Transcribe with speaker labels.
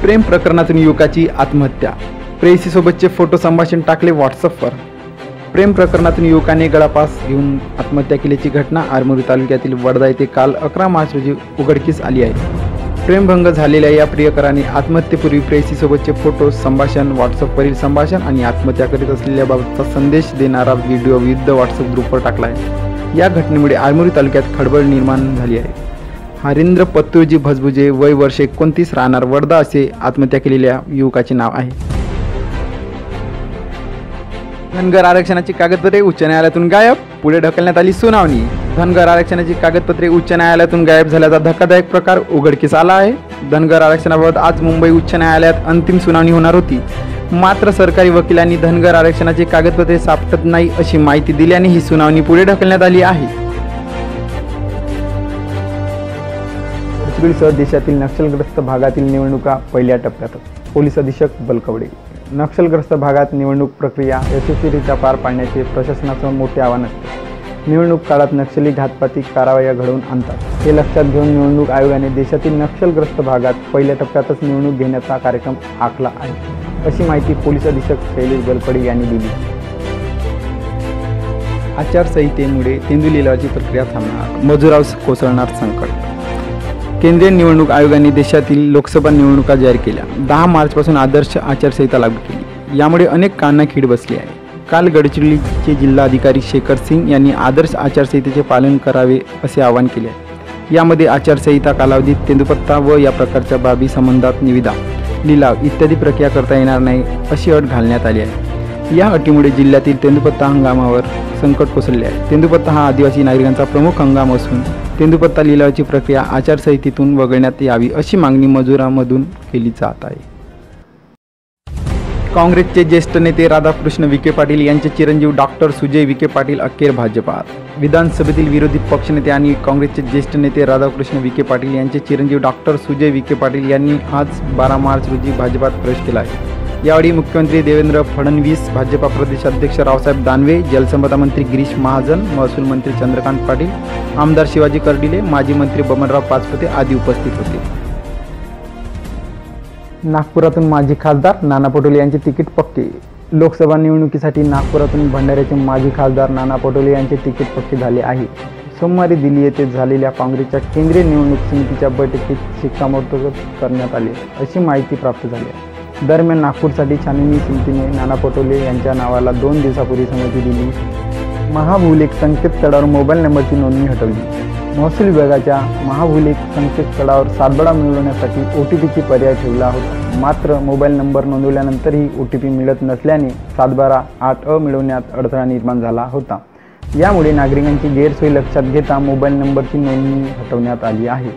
Speaker 1: प्रेम प्रकरणातून युवकाची आत्महत्या, प्रेयसीसोबतचे फोटो संभाषण टाकले व्हॉट्सअपवर। प्रेम प्रकरणातून युवकाने गळापास घेऊन आत्महत्या केल्याची घटना आरमोरी तालुक्यातील वडदा येथे काल 11 मार्च रोजी उघडकीस आली आहे। प्रेमभंग झालेल्या या प्रियकराने आत्महत्येपूर्वी प्रेयसीसोबतचे फोटो संभाषण, व्हॉट्सअपवरील संभाषण आणि आत्महत्या करीत असलेल्याबाबतचा संदेश देणारा व्हिडिओ विविध व्हॉट्सअप ग्रुपवर टाकला आहे। या घटनेमुळे आरमोरी तालुक्यात खळबळ निर्माण झाली आहे। हरेंद्र पत्तूजी भजबुजे, वय वर्ष 29, राहणार वडदा असे आत्महत्या केलेल्या युवकाचे नाव आहे। धनगर आरक्षणाची कागदपत्रे उच्च न्यायालयातून गायब, पुढे ढकलण्यात आली सुनावणी। धनगर आरक्षणाची कागदपत्रे उच्च न्यायालयातून गायब झाल्याचा धक्कादायक प्रकार उघडकीस आला आहे। धनगर आरक्षणाबाबत आज मुंबई उच्च न्यायालयात अंतिम सुनावणी होणार होती, मात्र सरकारी वकिलांनी धनगर आरक्षणाची कागदपत्रे सापडत नाही अशी माहिती दिल्याने ही सुनावणी पुढे ढकलण्यात आली आहे। सह देशातील नक्षलग्रस्त भागातील निवडणुका पहिल्या टप्प्यात, पोलीस अधीक्षक बलकवडे। नक्षलग्रस्त भागात निवडणूक प्रक्रिया यशस्वीरित्या पार पाडण्याचे प्रशासनासमोर मोठे आव्हान असते। निवडणूक काळात नक्षली घातपाती कारवाया घडवून आणतात। हे लक्षात घेऊन निवडणूक आयोगाने देशातील नक्षलग्रस्त भागात पहिल्या टप्प्यातच निवडणूक घेण्याचा कार्यक्रम आखला आहे, अशी माहिती पोलीस अधीक्षक शैलेश बलकवडे यांनी दिली। आचारसंहितेमुळे तेंदू लिलावाची प्रक्रिया थांबणार, मजुरावर कोसळणार संकट। केंद्रीय निवडणूक आयोगाने देशातील लोकसभा निवडणुका जाहीर केल्या। 10 मार्चपासून आदर्श आचारसंहिता लागू केली, यामुळे अनेक कानांना खीळ बसली आहे। काल गडचिरोलीचे जिल्हाधिकारी शेखर सिंग यांनी आदर्श आचारसंहितेचे पालन करावे असे आवाहन केले आहे। यामध्ये आचारसंहिता कालावधीत तेंदूपत्ता व या प्रकारच्या बाबी संबंधात निविदा, लिलाव इत्यादी प्रक्रिया करता येणार नाही अशी अट घालण्यात आली आहे। या अटीमुळे जिल्ह्यातील तेंदूपत्ता हंगामावर संकट कोसळले आहे। तेंदूपत्ता हा आदिवासी नागरिकांचा प्रमुख हंगाम असून तेंदूपत्ता लिलावाची प्रक्रिया आचारसंहितेतून वगळण्यात यावी अशी मागणी मजुरांमधून केली जात आहे। काँग्रेसचे ज्येष्ठ नेते राधाकृष्ण विखे पाटील यांचे चिरंजीव डॉक्टर सुजय विखे पाटील अखेर भाजपात। विधानसभेतील विरोधी पक्षनेते आणि काँग्रेसचे ज्येष्ठ नेते राधाकृष्ण विखे पाटील यांचे चिरंजीव डॉक्टर सुजय विखे पाटील यांनी आज 12 मार्च रोजी भाजपात प्रवेश केला आहे। यावेळी मुख्यमंत्री देवेंद्र फडणवीस, भाजपा प्रदेशाध्यक्ष रावसाहेब दानवे, जलसंपदा मंत्री गिरीश महाजन, महसूल मंत्री चंद्रकांत पाटील, आमदार शिवाजी कर्डिले, माजी मंत्री बबनराव पाचपुते आदी उपस्थित होते। नागपुरातून माजी खासदार नाना पटोले यांचे तिकीट पक्के। लोकसभा निवडणुकीसाठी नागपुरातून भंडाऱ्याचे माजी खासदार नाना पटोले यांचे तिकीट पक्के झाले आहे। सोमवारी दिल्ली येथे झालेल्या काँग्रेसच्या केंद्रीय निवडणूक समितीच्या बैठकीत शिक्कामोर्तब करण्यात आले, अशी माहिती प्राप्त झाली आहे। दरम्यान नागपूरसाठी छाननी समितीने नाना पटोले यांच्या नावाला 2 दिवसापूर्वी संमती दिली। महाभूलेख संकेतस्थळावर मोबाईल नंबरची नोंदणी हटवली। महसूल विभागाच्या महाभूलेख संकेतस्थळावर सातबारा मिळवण्यासाठी OTPची पर्याय ठेवला होता, मात्र मोबाईल नंबर नोंदवल्यानंतरही OTP मिळत नसल्याने 712 8 मिळवण्यात अडथळा निर्माण झाला होता। यामुळे नागरिकांची गैरसोय लक्षात घेता मोबाईल नंबरची नोंदणी हटवण्यात आली आहे।